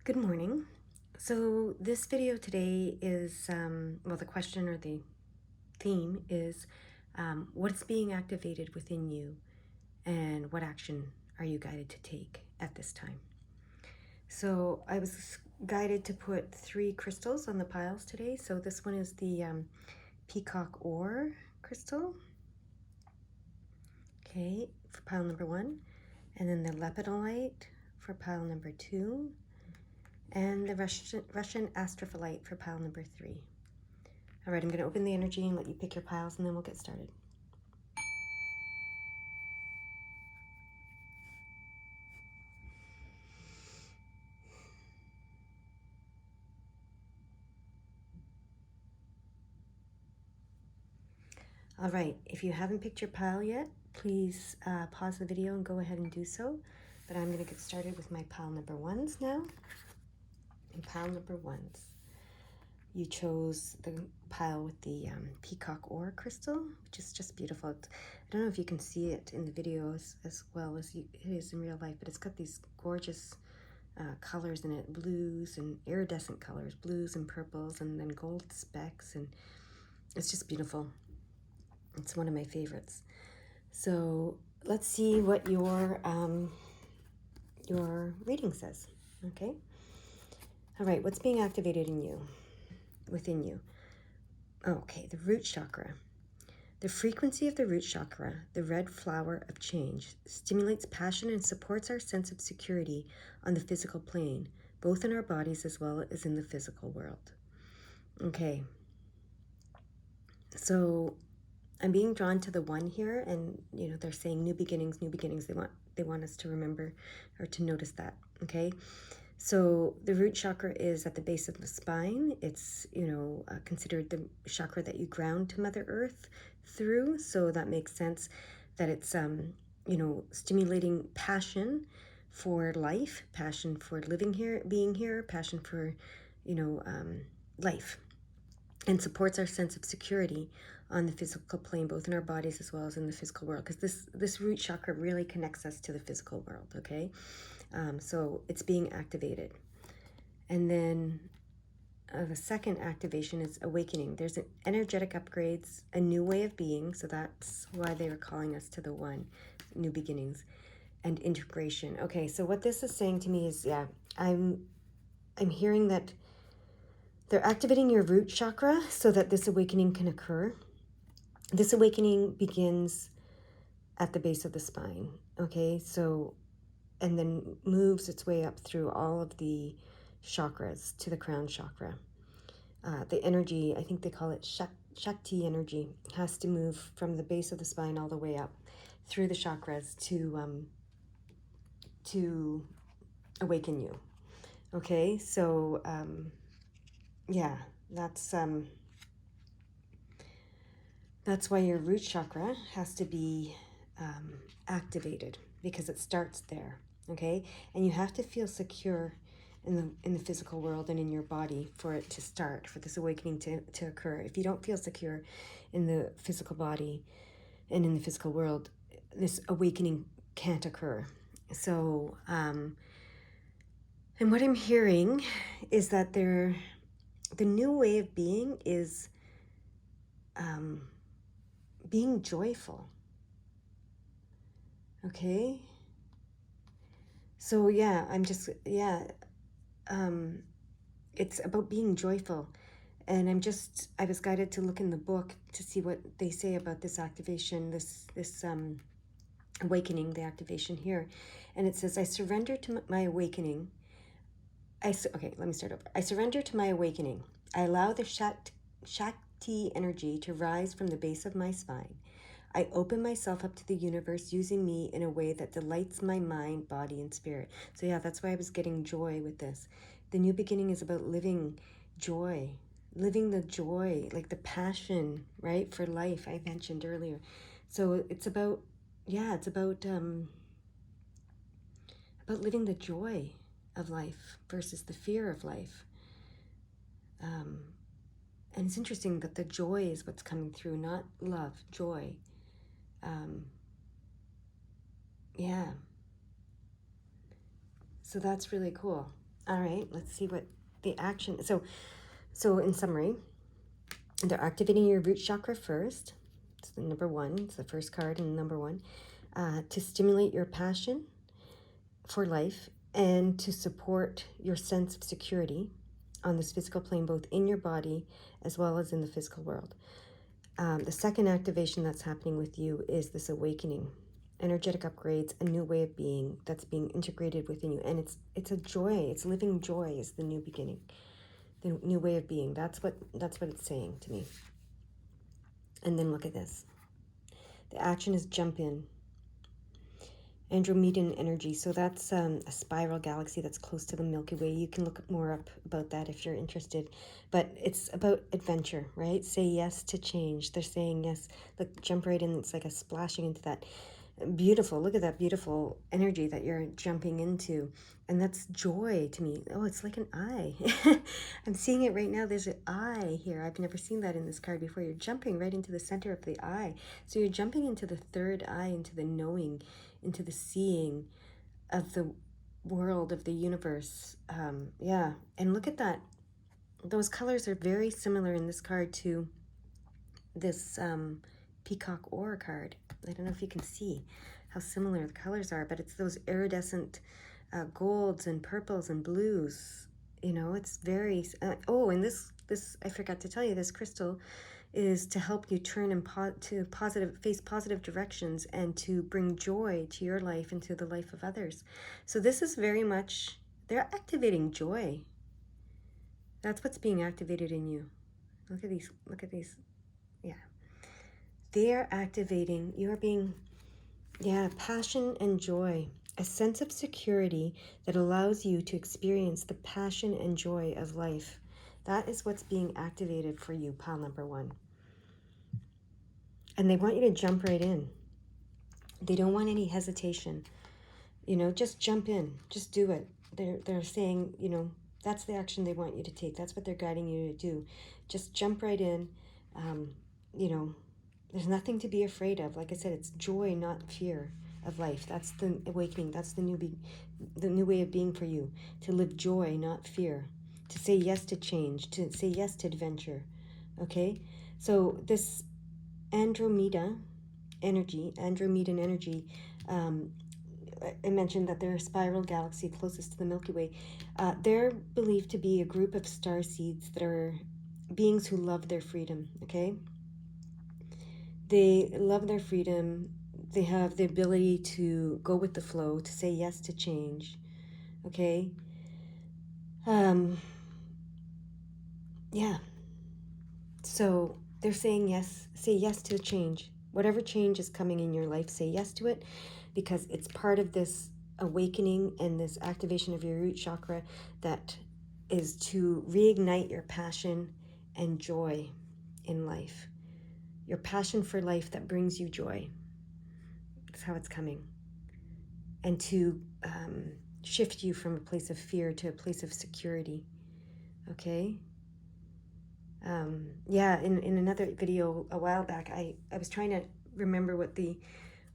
Good morning. So this video today is, well, the question or the theme is what's being activated within you and what action are you guided to take at this time? So I was guided to put 3 crystals on the piles today. So this one is the peacock ore crystal, okay, for pile number 1, and then the lepidolite for pile number 2, and the Russian astrophyllite for pile number 3. All right, I'm going to open the energy and let you pick your piles, and then we'll get started. All right, if you haven't picked your pile yet, please pause the video and go ahead and do so. But I'm going to get started with my pile number 1s now. And pile number 1s. You chose the pile with the peacock ore crystal, which is just beautiful. I don't know if you can see it in the video as well as it is in real life, but it's got these gorgeous colors in it, blues and iridescent colors, blues and purples, and then gold specks, and it's just beautiful. It's one of my favorites. So let's see what your reading says. Okay. All right. What's being activated in you, within you? Okay. The root chakra. The frequency of the root chakra, the red flower of change, stimulates passion and supports our sense of security on the physical plane, both in our bodies as well as in the physical world. Okay. So I'm being drawn to the 1 here, and they're saying new beginnings, new beginnings. They want us to remember or to notice that. Okay. So the root chakra is at the base of the spine. It's considered the chakra that you ground to Mother Earth through. So that makes sense that it's stimulating passion for life, passion for living here, being here, passion for life, and supports our sense of security on the physical plane, both in our bodies as well as in the physical world, because this root chakra really connects us to the physical world. Okay. So it's being activated. And then the second activation is awakening. There's an energetic upgrades, a new way of being. So that's why they were calling us to the 1, new beginnings, and integration. Okay, so what this is saying to me is, yeah, I'm hearing that they're activating your root chakra so that this awakening can occur. This awakening begins at the base of the spine. Okay, so and then moves its way up through all of the chakras to the crown chakra. The energy, I think they call it Shakti energy, has to move from the base of the spine all the way up through the chakras to awaken you. Okay, so yeah, that's why your root chakra has to be activated, because it starts there. Okay, and you have to feel secure in the physical world and in your body for it to start, for this awakening to occur. If you don't feel secure in the physical body and in the physical world, this awakening can't occur. So and what I'm hearing is that the new way of being is being joyful. Okay, so yeah, it's about being joyful. And I was guided to look in the book to see what they say about this activation, this awakening, the activation here. And it says, I surrender to my awakening. Okay, let me start over. I surrender to my awakening. I allow the Shakti energy to rise from the base of my spine. I open myself up to the universe, using me in a way that delights my mind, body, and spirit. So yeah, that's why I was getting joy with this. The new beginning is about living joy, living the joy, like the passion, right, for life I mentioned earlier. So it's about, yeah, it's about living the joy of life versus the fear of life. And it's interesting that the joy is what's coming through, not love, joy. Yeah. So that's really cool. All right, let's see what the action. So in summary, they're activating your root chakra first. It's the number one. It's the first card in number one. To stimulate your passion for life and to support your sense of security on this physical plane, both in your body as well as in the physical world. The second activation that's happening with you is this awakening, energetic upgrades, a new way of being that's being integrated within you. And it's a joy. It's living joy is the new beginning, the new way of being. That's what it's saying to me. And then look at this. The action is jump in. Andromedan energy. So that's a spiral galaxy that's close to the Milky Way. You can look more up about that if you're interested. But it's about adventure, right? Say yes to change. They're saying yes. Look, jump right in. It's like a splashing into that. Beautiful. Look at that beautiful energy that you're jumping into. And that's joy to me. Oh, it's like an eye. I'm seeing it right now. There's an eye here. I've never seen that in this card before. You're jumping right into the center of the eye. So you're jumping into the third eye, into the knowing, into the seeing of the world, of the universe. Yeah. And look at that. Those colors are very similar in this card to this peacock ore card. I don't know if you can see how similar the colors are, but it's those iridescent golds and purples and blues. You know, it's very oh, and this I forgot to tell you, this crystal is to help you turn in to face positive directions and to bring joy to your life and to the life of others. So this is very much, they're activating joy. That's what's being activated in you. Look at these. Yeah. They are activating, you're being, passion and joy, a sense of security that allows you to experience the passion and joy of life. That is what's being activated for you, pile number one. And they want you to jump right in. They don't want any hesitation. You know, just jump in, just do it. They're saying, you know, that's the action they want you to take. That's what they're guiding you to do. Just jump right in. You know, there's nothing to be afraid of. Like I said, it's joy, not fear of life. That's the awakening. That's the new way of being for you. To live joy, not fear. To say yes to change. To say yes to adventure. Okay? So this Andromedan energy, I mentioned that they're a spiral galaxy closest to the Milky Way. They're believed to be a group of star seeds that are beings who love their freedom, okay? They love their freedom. They have the ability to go with the flow, to say yes to change, okay? Yeah. So they're saying yes, say yes to change. Whatever change is coming in your life, say yes to it, because it's part of this awakening and this activation of your root chakra that is to reignite your passion and joy in life. Your passion for life that brings you joy. That's how it's coming. And to shift you from a place of fear to a place of security. Okay? In another video a while back, I was trying to remember what the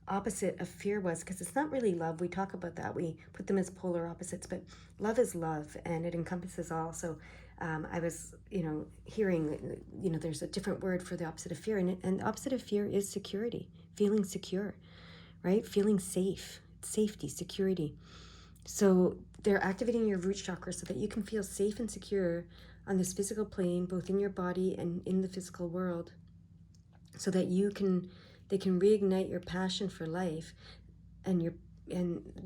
opposite of fear was, because it's not really love. We talk about that. We put them as polar opposites, but love is love, and it encompasses all. So I was, hearing, there's a different word for the opposite of fear, and the opposite of fear is security, feeling secure, right? Feeling safe, safety, security. So they're activating your root chakra so that you can feel safe and secure on this physical plane, both in your body and in the physical world, so that they can reignite your passion for life and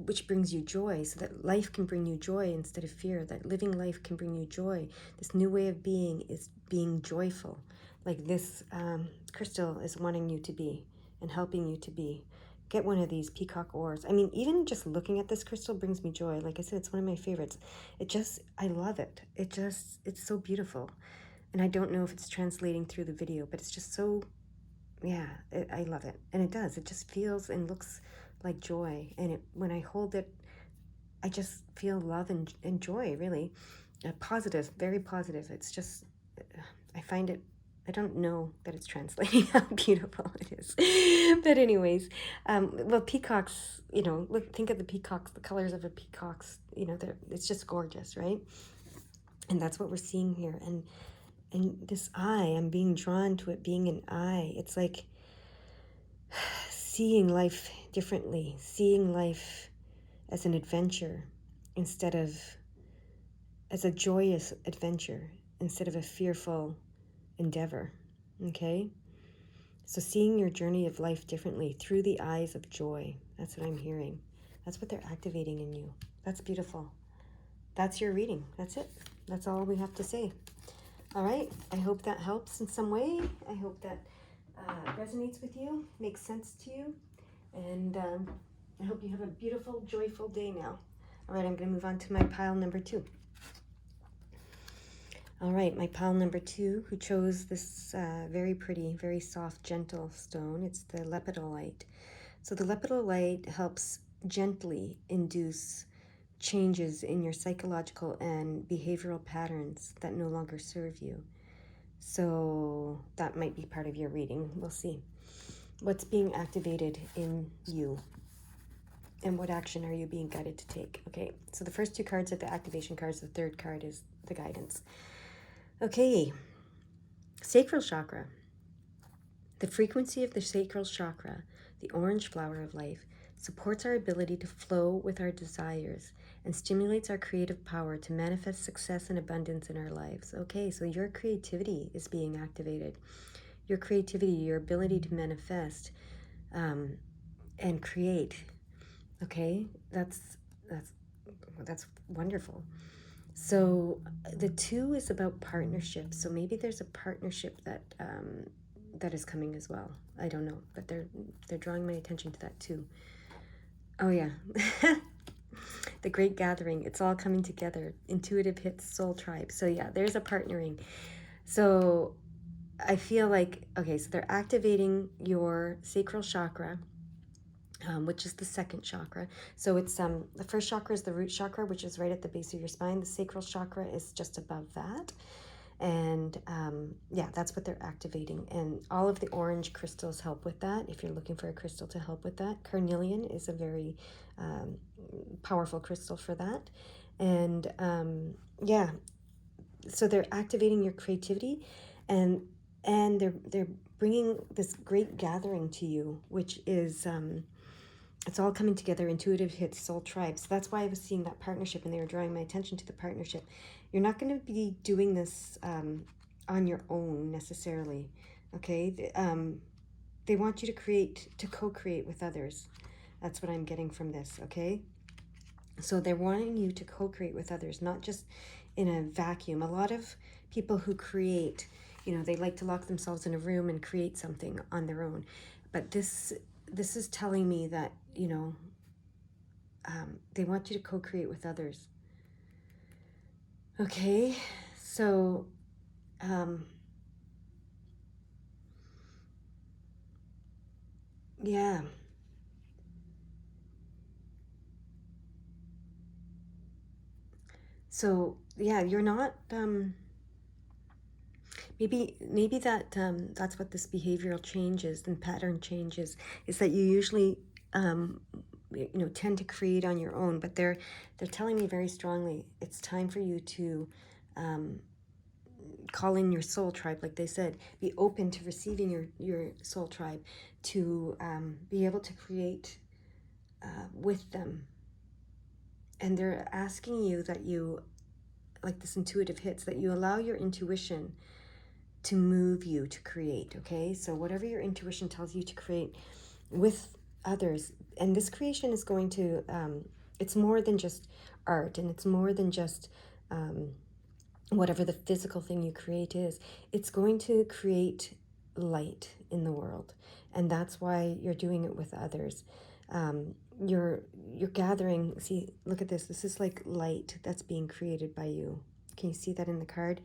which brings you joy, so that life can bring you joy instead of fear, that living life can bring you joy. This new way of being is being joyful, like this crystal is wanting you to be and helping you to be. Get one of these peacock ores. I mean, even just looking at this crystal brings me joy. Like I said, it's one of my favorites. I love it. It's so beautiful. And I don't know if it's translating through the video, but it's just so, I love it. And it does. It just feels and looks like joy. And when I hold it, I just feel love and joy, really. Positive, very positive. It's just, I find it I don't know that it's translating how beautiful it is. But anyways, well, peacocks, look, think of the peacocks, the colors of a peacock's, it's just gorgeous, right? And that's what we're seeing here. And this eye, I'm being drawn to it being an eye. It's like seeing life differently, seeing life as an adventure instead of as a joyous adventure instead of a fearful endeavor. Okay? So seeing your journey of life differently through the eyes of joy. That's what I'm hearing. That's what they're activating in you. That's beautiful. That's your reading. That's it. That's all we have to say. All right. I hope that helps in some way. I hope that resonates with you, makes sense to you. And I hope you have a beautiful, joyful day now. All right. I'm going to move on to my pile number 2. All right, my pile number 2, who chose this very pretty, very soft, gentle stone. It's the lepidolite. So the lepidolite helps gently induce changes in your psychological and behavioral patterns that no longer serve you. So that might be part of your reading. We'll see. What's being activated in you? And what action are you being guided to take? Okay, so the first 2 cards are the activation cards. The third card is the guidance. Okay, sacral chakra. The frequency of the sacral chakra, the orange flower of life, supports our ability to flow with our desires and stimulates our creative power to manifest success and abundance in our lives. Okay, so your creativity is being activated. Your creativity, your ability to manifest and create. Okay, that's wonderful. So the 2 is about partnership. So maybe there's a partnership that that is coming as well. I don't know, but they're drawing my attention to that too. Oh yeah, the great gathering. It's all coming together. Intuitive hits, soul tribe. So yeah, there's a partnering. So I feel like, okay, so they're activating your sacral chakra, which is the second chakra. So it's the first chakra is the root chakra, which is right at the base of your spine. The sacral chakra is just above that. And yeah, that's what they're activating. And all of the orange crystals help with that. If you're looking for a crystal to help with that, carnelian is a very powerful crystal for that. And yeah, so they're activating your creativity, and they're bringing this great gathering to you, which is it's all coming together. Intuitive hits, soul tribe. So that's why I was seeing that partnership, and they were drawing my attention to the partnership. You're not going to be doing this on your own necessarily. Okay, they want you to co-create with others. That's what I'm getting from this. Okay, so they're wanting you to co-create with others, not just in a vacuum. A lot of people who create, they like to lock themselves in a room and create something on their own. But this is telling me that, they want you to co-create with others. Okay, so yeah. So yeah, you're not maybe that that's what this behavioral changes and pattern changes, is that you usually tend to create on your own, but they're telling me very strongly it's time for you to call in your soul tribe. Like they said, be open to receiving your soul tribe, to be able to create with them. And they're asking you that you, like this intuitive hits, that you allow your intuition to move you to create. Okay, so whatever your intuition tells you to create with others, and this creation is going to it's more than just art, and it's more than just whatever the physical thing you create is. It's going to create light in the world, and that's why you're doing it with others. You're gathering. See, look at this. This is like light that's being created by you. Can you see that in the card?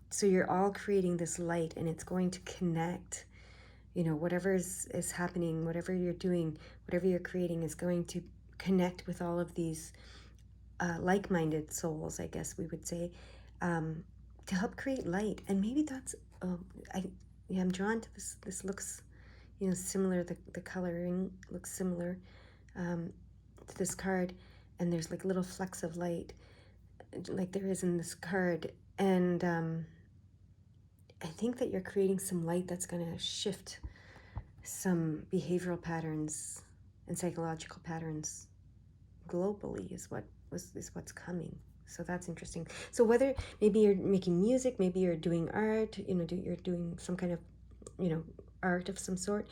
So you're all creating this light, and it's going to connect. Whatever is happening, whatever you're doing, whatever you're creating is going to connect with all of these like-minded souls, I guess we would say, to help create light. And maybe that's oh, I'm drawn to this. This looks, similar. The coloring looks similar to this card, and there's like little flecks of light, like there is in this card, and I think that you're creating some light that's going to shift some behavioral patterns and psychological patterns globally is what's coming. So that's interesting. So whether maybe you're making music, maybe you're doing art, you're doing some kind of, art of some sort.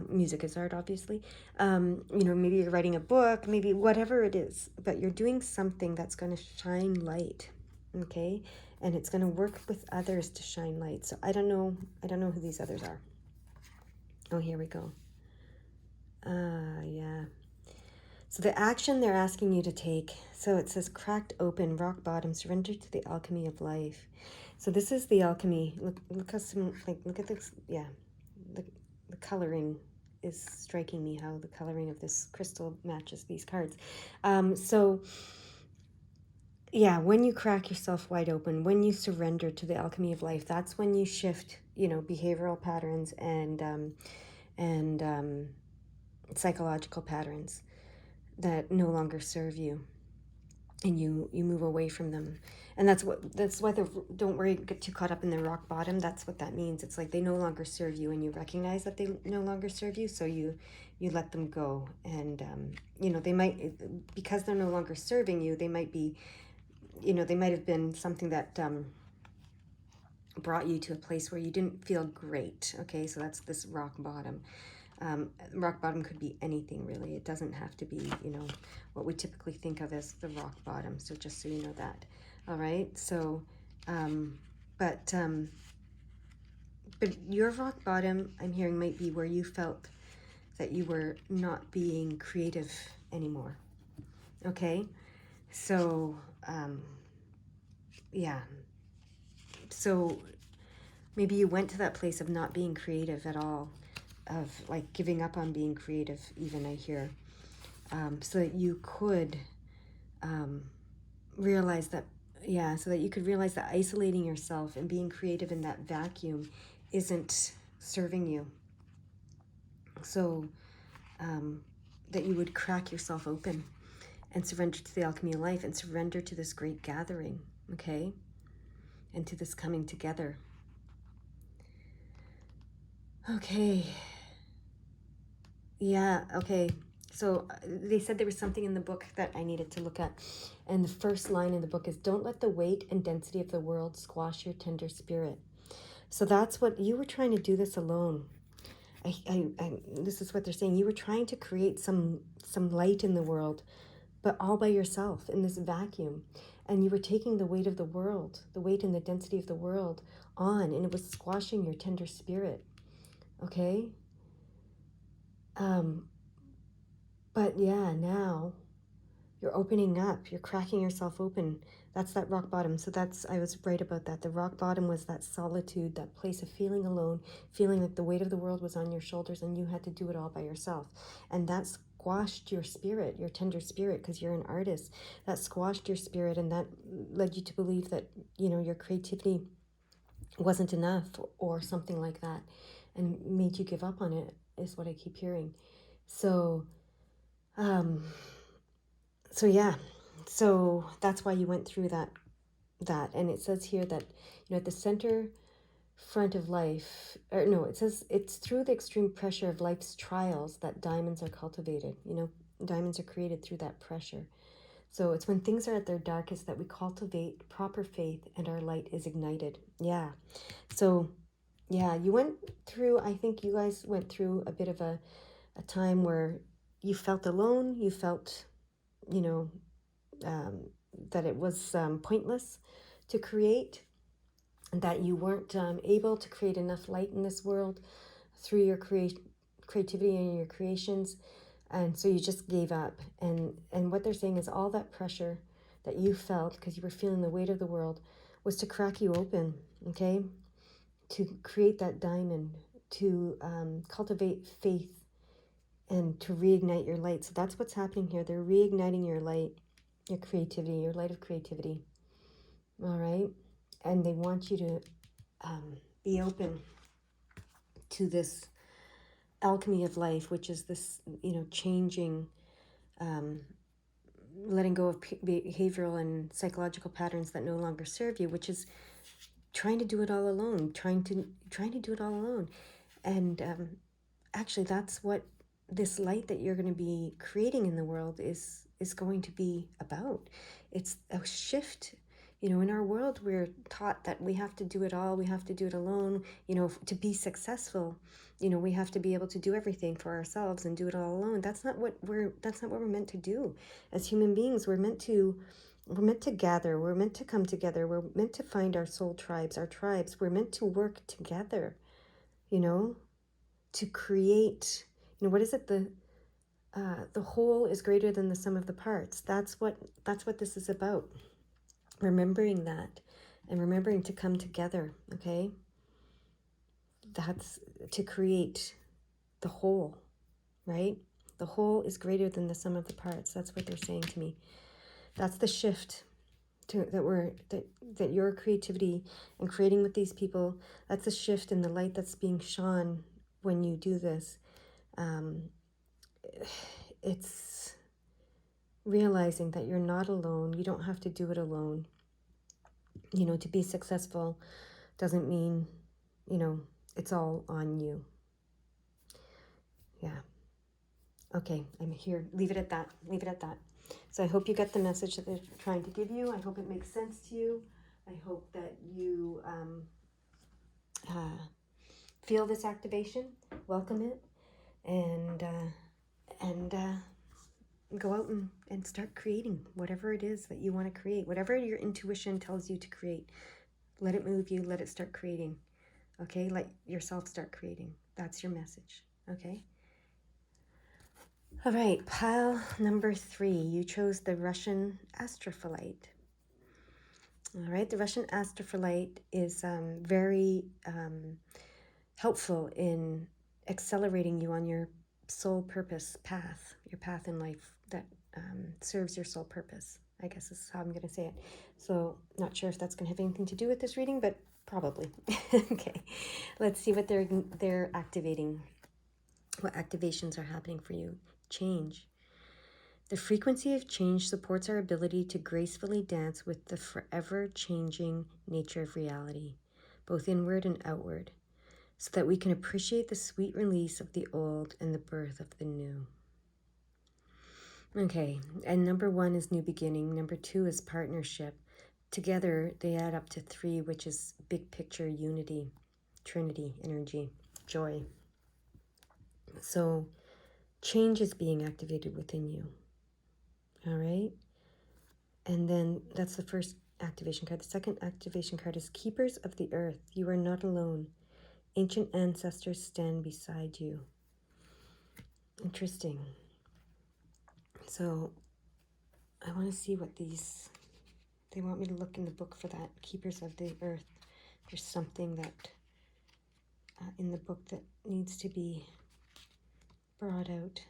Music is art, obviously. Maybe you're writing a book, maybe whatever it is, but you're doing something that's going to shine light, okay? And it's going to work with others to shine light. So I don't know who these others are. Oh, here we go. Yeah. So the action they're asking you to take, so it says cracked open, rock bottom, surrender to the alchemy of life. So this is the alchemy. Look how look at this. Yeah, the coloring is striking me, how the coloring of this crystal matches these cards. So yeah, when you crack yourself wide open, when you surrender to the alchemy of life, that's when you shift, behavioral patterns and psychological patterns that no longer serve you, and you move away from them. And that's why don't worry, get too caught up in the rock bottom. That's what that means. It's like they no longer serve you, and you recognize that they no longer serve you, so you let them go. And they might, because they're no longer serving you, they might be, they might have been something that brought you to a place where you didn't feel great. Okay, so that's this rock bottom. Rock bottom could be anything, really. It doesn't have to be, what we typically think of as the rock bottom. So just so you know that. All right. So, but your rock bottom, I'm hearing, might be where you felt that you were not being creative anymore. Okay. So, yeah. So maybe you went to that place of not being creative at all, of like giving up on being creative, even, I hear, so that you could realize that, so that you could realize that isolating yourself and being creative in that vacuum isn't serving you. So that you would crack yourself open and surrender to the alchemy of life and surrender to this great gathering, okay? And to this coming together. Okay. Yeah, okay. So they said there was something in the book that I needed to look at. And the first line in the book is, don't let the weight and density of the world squash your tender spirit. So that's what, you were trying to do this alone. This is what they're saying. You were trying to create some light in the world, but all by yourself in this vacuum. And you were taking the weight of the world, the weight and the density of the world on, and it was squashing your tender spirit. Okay? But yeah, now you're opening up, you're cracking yourself open. That's that rock bottom. So I was right about that. The rock bottom was that solitude, that place of feeling alone, feeling like the weight of the world was on your shoulders and you had to do it all by yourself. And that squashed your spirit, your tender spirit, because you're an artist. That squashed your spirit, and that led you to believe that, your creativity wasn't enough or something like that, and made you give up on it, is what I keep hearing. So yeah, so that's why you went through that. And it says here that, at the center front of life, or no, it says it's through the extreme pressure of life's trials that diamonds are cultivated. Diamonds are created through that pressure. So it's when things are at their darkest that we cultivate proper faith and our light is ignited. Yeah. So yeah, I think you guys went through a bit of a time where you felt alone, you felt, that it was pointless to create, that you weren't able to create enough light in this world through your creativity and your creations, and so you just gave up. And what they're saying is all that pressure that you felt, because you were feeling the weight of the world, was to crack you open, okay? To create that diamond, to cultivate faith, and to reignite your light. So that's what's happening here. They're reigniting your light, your creativity, your light of creativity. All right. And they want you to Be open to this alchemy of life, which is this, changing, letting go of behavioral and psychological patterns that no longer serve you, which is trying to do it all alone, trying to do it all alone. And actually, that's what this light that you're going to be creating in the world is going to be about. It's a shift. In our world, we're taught that we have to do it all. We have to do it alone. To be successful, we have to be able to do everything for ourselves and do it all alone. That's not what we're meant to do. As human beings, we're meant to gather. We're meant to come together. We're meant to find our soul tribes, our tribes. We're meant to work together, to create, what is it? The whole is greater than the sum of the parts. That's what this is about. Remembering that and remembering to come together, okay? That's to create the whole, right? The whole is greater than the sum of the parts. That's what they're saying to me. That's the shift that your creativity and creating with these people, that's a shift in the light that's being shone when you do this. It's realizing that you're not alone. You don't have to do it alone. To be successful doesn't mean, it's all on you. Yeah. Okay, I'm here. Leave it at that. So I hope you get the message that they're trying to give you. I hope it makes sense to you. I hope that you feel this activation, welcome it, and go out and start creating whatever it is that you want to create. Whatever your intuition tells you to create, let it move you, let it start creating. Okay, let yourself start creating. That's your message. Okay. All right, pile number 3. You chose the Russian astrophyllite. All right, the Russian astrophyllite is very helpful in accelerating you on your soul purpose path, your path in life that serves your soul purpose, I guess is how I'm going to say it. So not sure if that's going to have anything to do with this reading, but probably. Okay, let's see what they're activating. What activations are happening for you? Change. The frequency of change supports our ability to gracefully dance with the forever changing nature of reality, both inward and outward, so that we can appreciate the sweet release of the old and the birth of the new. Okay, and number 1 is new beginning. Number 2 is partnership. Together, they add up to 3, which is big picture unity, Trinity, energy, joy. So change is being activated within you. All right? And then that's the first activation card. The second activation card is Keepers of the Earth. You are not alone. Ancient ancestors stand beside you. Interesting. So I want to see what they want me to look in the book for that. Keepers of the Earth. There's something that in the book that needs to be brought out.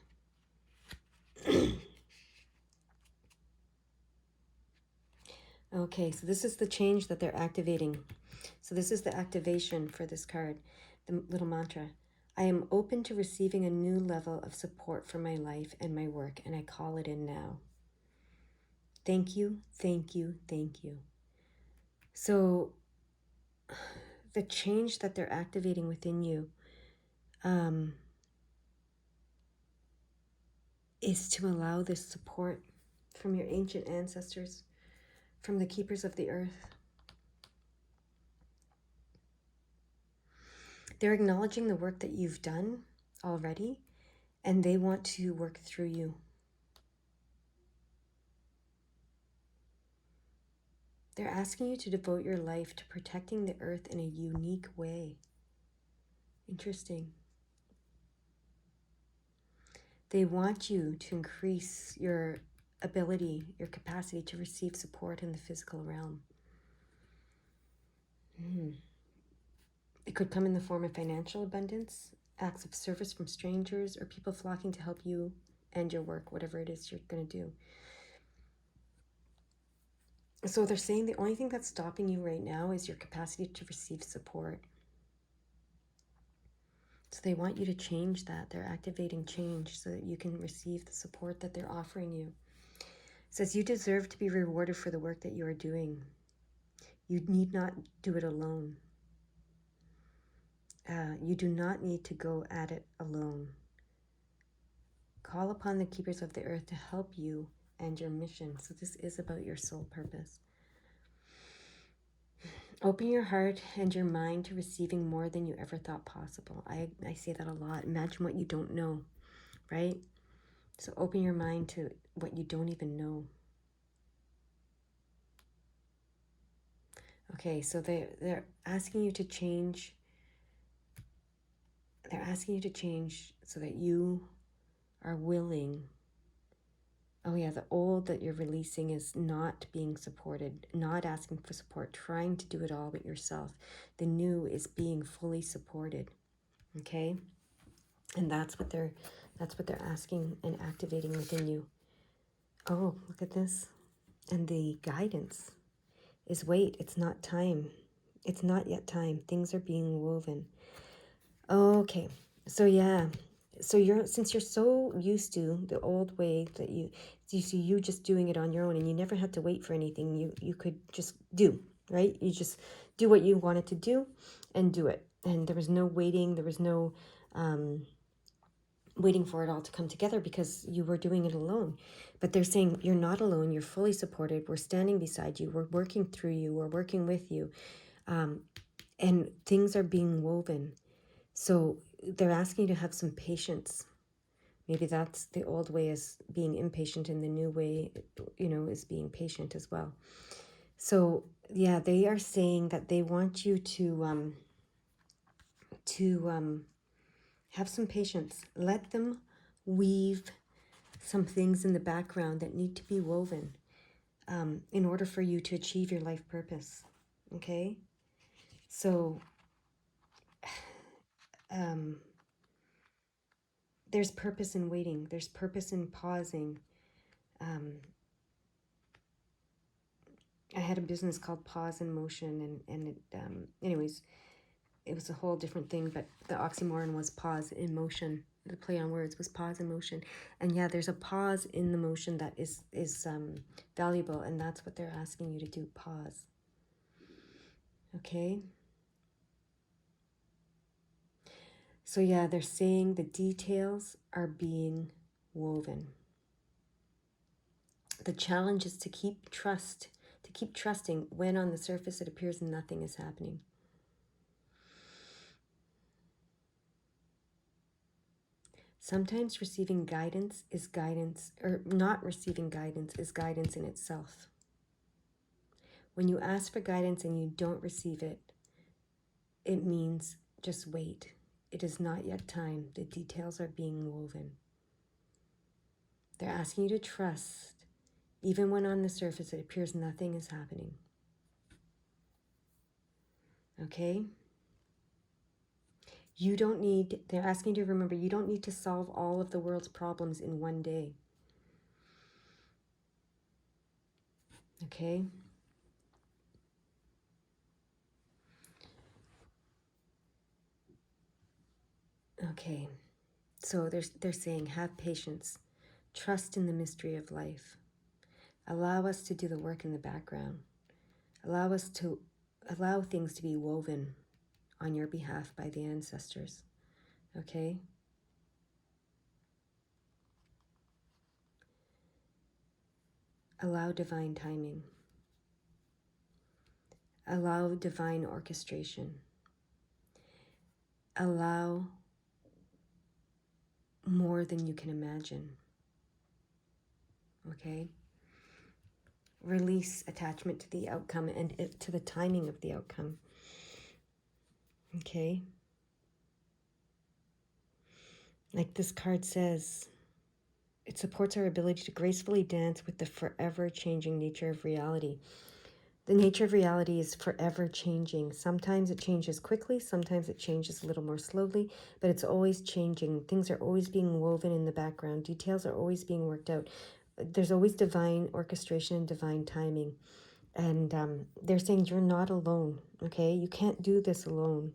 Okay, so this is the change that they're activating. So this is the activation for this card, the little mantra. I am open to receiving a new level of support for my life and my work, and I call it in now. Thank you, thank you, thank you. So the change that they're activating within you is to allow this support from your ancient ancestors, from the keepers of the earth. They're acknowledging the work that you've done already, and they want to work through you. They're asking you to devote your life to protecting the earth in a unique way. Interesting. They want you to increase your ability, your capacity to receive support in the physical realm. It could come in the form of financial abundance, acts of service from strangers, or people flocking to help you and your work, whatever it is you're going to do. So they're saying the only thing that's stopping you right now is your capacity to receive support. So they want you to change that. They're activating change so that you can receive the support that they're offering you. It says you deserve to be rewarded for the work that you are doing. You need not do it alone. You do not need to go at it alone. Call upon the keepers of the earth to help you and your mission. So this is about your soul purpose. Open your heart and your mind to receiving more than you ever thought possible. I say that a lot. Imagine what you don't know, right? So open your mind to what you don't even know. Okay, so they're asking you to change. They're asking you to change so that you are willing. Oh yeah, the old that you're releasing is not being supported, not asking for support, trying to do it all but yourself. The new is being fully supported. Okay? And that's what they're asking and activating within you. Oh, look at this. And the guidance is wait, it's not time. It's not yet time. Things are being woven. Okay. So yeah. So since you're so used to the old way that you see you just doing it on your own and you never had to wait for anything. You could just do, right? You just do what you wanted to do and do it. And there was no waiting, there was no waiting for it all to come together because you were doing it alone. But they're saying you're not alone, you're fully supported, we're standing beside you, we're working through you, we're working with you, and things are being woven. So they're asking you to have some patience. Maybe that's the old way is being impatient and the new way, is being patient as well. So yeah, they are saying that they want you to have some patience. Let them weave some things in the background that need to be woven in order for you to achieve your life purpose. Okay? So there's purpose in waiting. There's purpose in pausing. I had a business called Pause in Motion, and it, anyways, it was a whole different thing, but the oxymoron was pause in motion. The play on words was pause in motion. And yeah, there's a pause in the motion that is valuable, and that's what they're asking you to do, pause. Okay? So yeah, they're saying the details are being woven. The challenge is to keep trusting when on the surface it appears nothing is happening. Sometimes receiving guidance is guidance, or not receiving guidance is guidance in itself. When you ask for guidance and you don't receive it, it means just wait. It is not yet time. The details are being woven. They're asking you to trust, even when on the surface it appears nothing is happening. Okay? They're asking you to remember, you don't need to solve all of the world's problems in one day. Okay? Okay. So they're saying, have patience. Trust in the mystery of life. Allow us to do the work in the background. Allow things to be woven on your behalf by the ancestors. Okay? Allow divine timing. Allow divine orchestration. Allow more than you can imagine. Okay? Release attachment to the outcome and to the timing of the outcome. Okay? Like this card says, it supports our ability to gracefully dance with the forever changing nature of reality. The nature of reality is forever changing. Sometimes it changes quickly, sometimes it changes a little more slowly, but it's always changing. Things are always being woven in the background. Details are always being worked out. There's always divine orchestration and divine timing. And they're saying you're not alone, okay? You can't do this alone.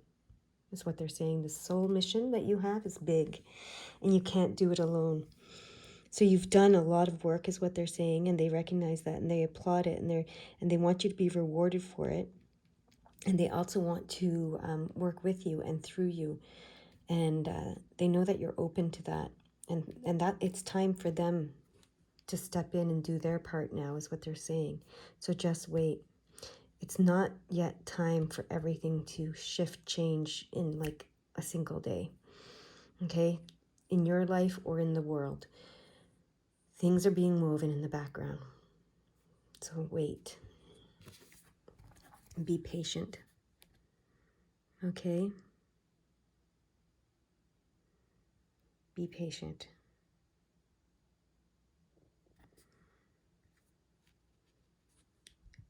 is what they're saying. The soul mission that you have is big, and you can't do it alone. So you've done a lot of work, is what they're saying, and they recognize that, and they applaud it, and they want you to be rewarded for it. And they also want to work with you and through you, and they know that you're open to that, and that it's time for them to step in and do their part now, is what they're saying. So just wait. It's not yet time for everything to shift, change in like a single day, okay? In your life or in the world, things are being woven in the background. So wait. Be patient, okay? Be patient.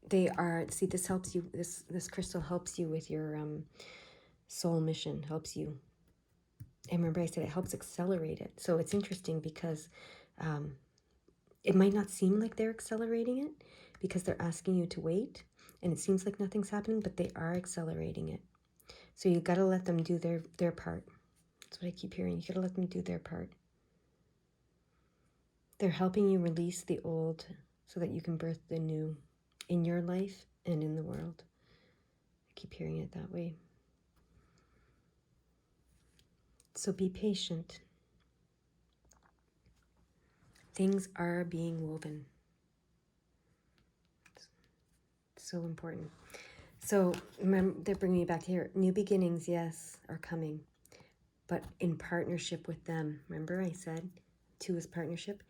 They are, see, this helps you, this crystal helps you with your soul mission, helps you. And remember I said it helps accelerate it. So it's interesting because it might not seem like they're accelerating it because they're asking you to wait, and it seems like nothing's happening, but they are accelerating it. So you got to let them do their part. That's what I keep hearing. You got to let them do their part. They're helping you release the old so that you can birth the new in your life and in the world. I keep hearing it that way. So be patient. Things are being woven. It's so important. So remember, they're bringing me back here. New beginnings, yes, are coming, but in partnership with them. Remember I said 2 is partnership,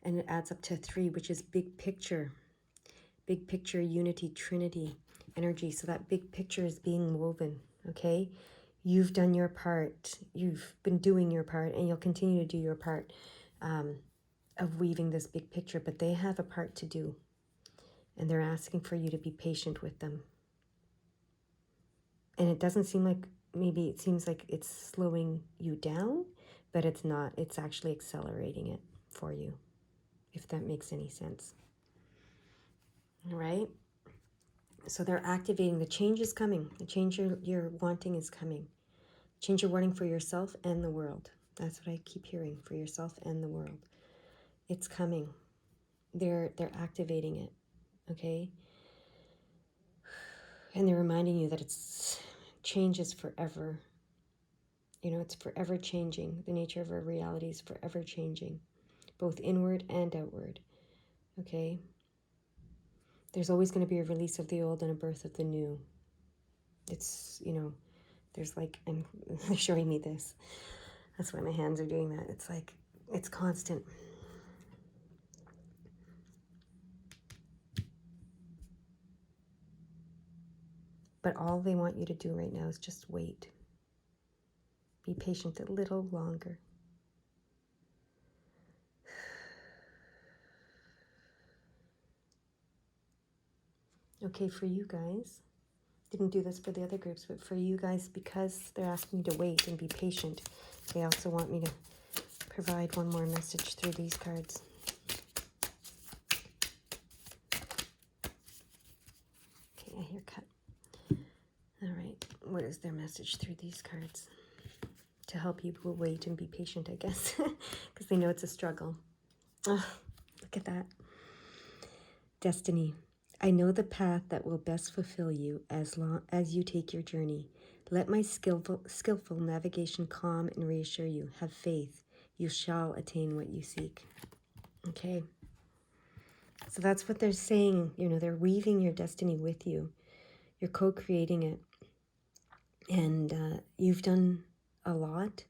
and it adds up to 3, which is big picture, unity, trinity energy. So that big picture is being woven, okay? You've done your part. You've been doing your part, and you'll continue to do your part of weaving this big picture, but they have a part to do, and they're asking for you to be patient with them. And it doesn't seem like, maybe it seems like it's slowing you down, but it's not. It's actually accelerating it for you, if that makes any sense. All right? So they're activating. The change is coming. The change you're wanting is coming. Change you're wanting for yourself and the world. That's what I keep hearing, for yourself and the world. It's coming. They're activating it, okay? And they're reminding you that it's change is forever. You know, it's forever changing. The nature of our reality is forever changing, both inward and outward, okay? There's always going to be a release of the old and a birth of the new. It's, you know, there's like, they're showing me this. That's why my hands are doing that. It's like, it's constant. But all they want you to do right now is just wait. Be patient a little longer. Okay, for you guys, didn't do this for the other groups, but for you guys, because they're asking you to wait and be patient, they also want me to provide one more message through these cards. Okay, a haircut. All right, what is their message through these cards? To help you wait and be patient, I guess, because they know it's a struggle. Oh, look at that. Destiny. I know the path that will best fulfill you as long as you take your journey. Let my skillful navigation calm and reassure you. Have faith. You shall attain what you seek. Okay. So that's what they're saying. You know, they're weaving your destiny with you. You're co-creating it. And you've done a lot,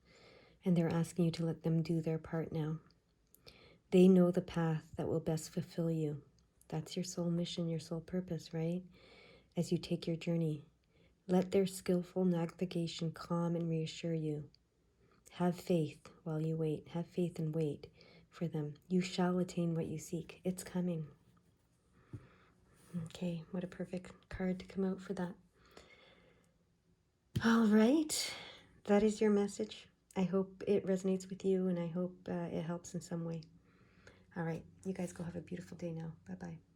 and they're asking you to let them do their part now. They know the path that will best fulfill you. That's your soul mission, your soul purpose, right? As you take your journey. Let their skillful navigation calm and reassure you. Have faith while you wait. Have faith and wait for them. You shall attain what you seek. It's coming. Okay, what a perfect card to come out for that. All right, that is your message. I hope it resonates with you, and I hope it helps in some way. All right, you guys go have a beautiful day now. Bye-bye.